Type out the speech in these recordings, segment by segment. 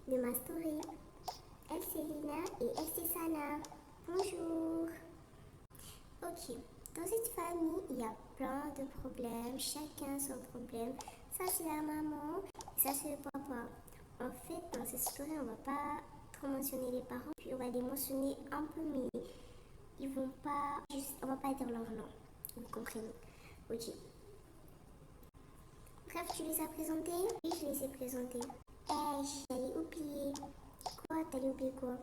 de ma story. Elle c'est Lina et elle c'est Sana. Bonjour. Ok, dans cette famille, il y a plein de problèmes, chacun son problème. Ça c'est la maman, et ça c'est le papa. En fait, dans cette story, on va pas trop mentionner les parents, puis on va les mentionner un peu, mais ils vont pas, juste, on va pas dire leur nom. Vous comprenez? Ok. Bref, tu les as présentés? Oui, je les ai présentés. J'allais oublier. Quoi? T'allais oublier quoi?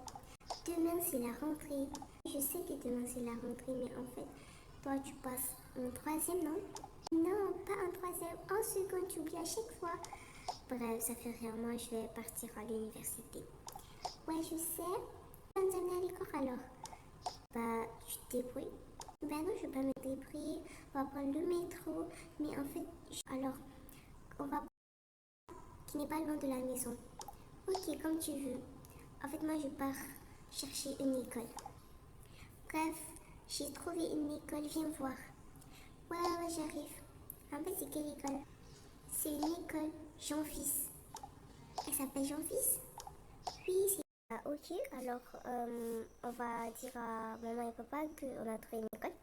Demain, c'est la rentrée. Je sais que demain, c'est la rentrée, mais en fait, toi, tu passes en troisième, non? Non, pas en troisième, en seconde, tu oublies à chaque fois. Bref, ça fait rien, moi, je vais partir à l'université. Ouais, je sais. Tu vas nous amener à l'école alors? Bah, tu te débrouilles. Ben non, je vais pas me débrouiller. On va prendre le métro. Mais en fait, alors, on va qui n'est pas loin de la maison. Ok, comme tu veux. En fait, moi, je pars chercher une école. Bref, j'ai trouvé une école, viens voir. Ouais, ouais, j'arrive. En fait, c'est quelle école? C'est une école Jean-Fils. Elle s'appelle Jean-Fils? Oui, c'est... Ah, ok, alors on va dire à maman et papa qu'on a trouvé une école.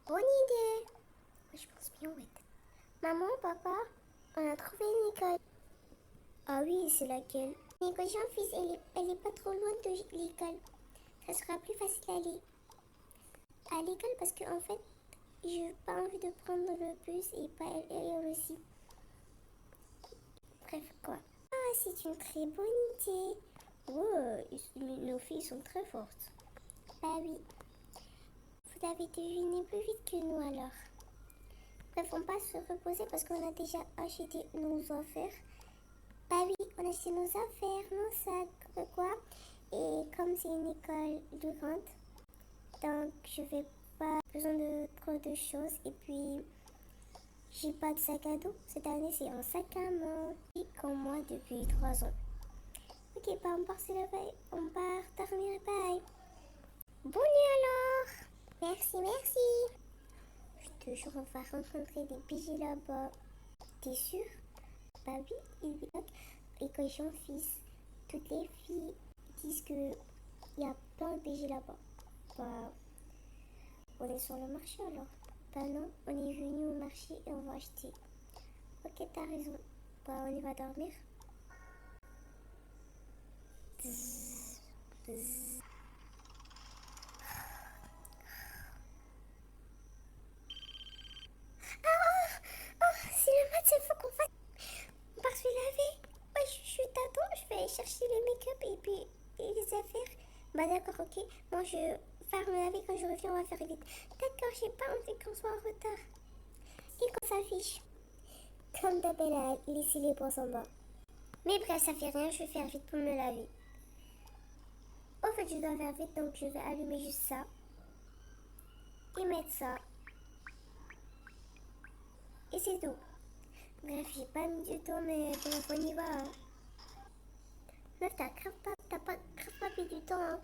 Bonne idée! Moi, je pense bien, ouais. Maman, papa, on a trouvé une école. Ah oui, c'est laquelle? L'école Jean-Fils, elle est pas trop loin de l'école. Ça sera plus facile d'aller à l'école parce que en fait, j'ai pas envie de prendre le bus et pas elle aussi. Bref, quoi. Ah, c'est une très bonne idée. Wow, nos filles sont très fortes. Bah oui, vous avez deviné plus vite que nous alors. Bref, on passe se reposer parce qu'on a déjà acheté nos affaires. Bah oui, on a acheté nos affaires, nos sacs, quoi. Et comme c'est une école de grande, donc je vais pas besoin de trop de choses. Et puis, j'ai pas de sac à dos. Cette année, c'est un sac à main. Et comme moi depuis 3 ans. Ok, bah on part se lever. On part dormir. Bye. Bonne nuit alors. Merci, merci. Je te jure, on va rencontrer des pigeons là-bas. T'es sûr? Bah oui, et quand Jean-Fils, toutes les filles disent que il y a plein de pigeons là-bas. Bah, on est sur le marché alors. Bah non, on est venu au marché et on va acheter. Ok, t'as raison. Bah, on y va dormir. Bzz, bzz. C'est le mat, il faut qu'on fasse. On part se laver. Ouais, je t'attends, je vais chercher le make-up et puis et les affaires. Bah d'accord, ok. Moi, je vais faire me laver quand je reviens, on va faire vite. D'accord, j'ai pas envie qu'on soit en retard. Et qu'on s'affiche. Comme d'hab, elle a laissé les brosses en bas. Mais bref, ça fait rien, je vais faire vite pour me laver. En fait, je dois faire vite, donc je vais allumer juste ça. Et mettre ça. Et c'est tout. Bref, j'ai pas mis du temps, mais bon, on y va. Hein. Meuf, t'as pas grave pas mis du temps. Hein.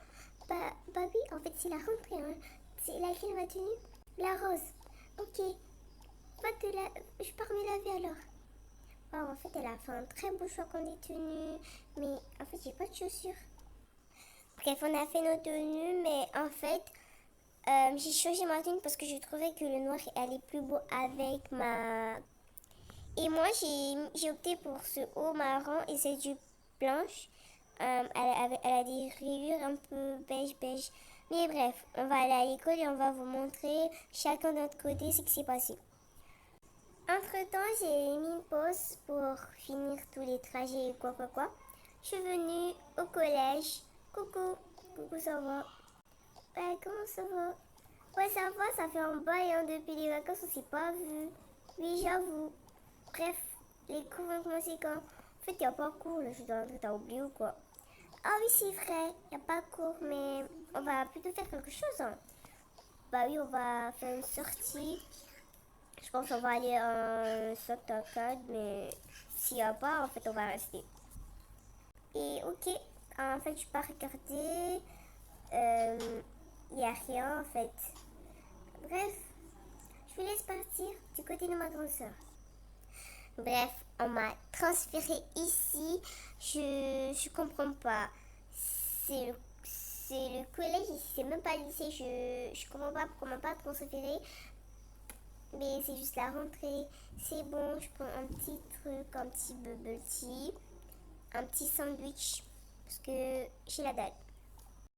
Bah oui, en fait, c'est la rentrée. Hein. C'est laquelle ma tenue? La rose. Ok. Je pars me laver alors. Oh, en fait, elle a fait un très beau choix qu'on est tenue. Mais en fait, j'ai pas de chaussures. Bref, on a fait nos tenues, mais en fait, j'ai changé ma tenue parce que je trouvais que le noir allait plus beau avec ma... Et moi, j'ai opté pour ce haut marron et cette jupe blanche. Elle a des rayures un peu beige. Mais bref, on va aller à l'école et on va vous montrer chacun de notre côté ce qui s'est passé. Entre-temps, j'ai mis une pause pour finir tous les trajets et quoi. Je suis venue au collège. Coucou, ça va? Ouais, comment ça va? Ouais, ça va, ça fait un bail hein, depuis les vacances, on s'est pas vu. Oui, j'avoue. Bref, les cours vont commencer quand? En fait, il n'y a pas cours, là, je dois t'as oublié ou quoi? Ah oui, c'est vrai, il n'y a pas cours, mais on va plutôt faire quelque chose. Hein. Bah oui, on va faire une sortie. Je pense qu'on va aller en Sotocad, mais s'il n'y a pas, en fait, on va rester. Et ok, en fait, je peux regarder. Il n'y a rien, en fait. Bref, je vous laisse partir du côté de ma grande soeur. Bref, on m'a transféré ici. Je comprends pas. C'est le collège ici, c'est même pas le lycée. Je comprends pas pourquoi on m'a pas transféré. Mais c'est juste la rentrée. C'est bon, je prends un petit truc, un petit bubble tea, un petit sandwich. Parce que j'ai la dalle.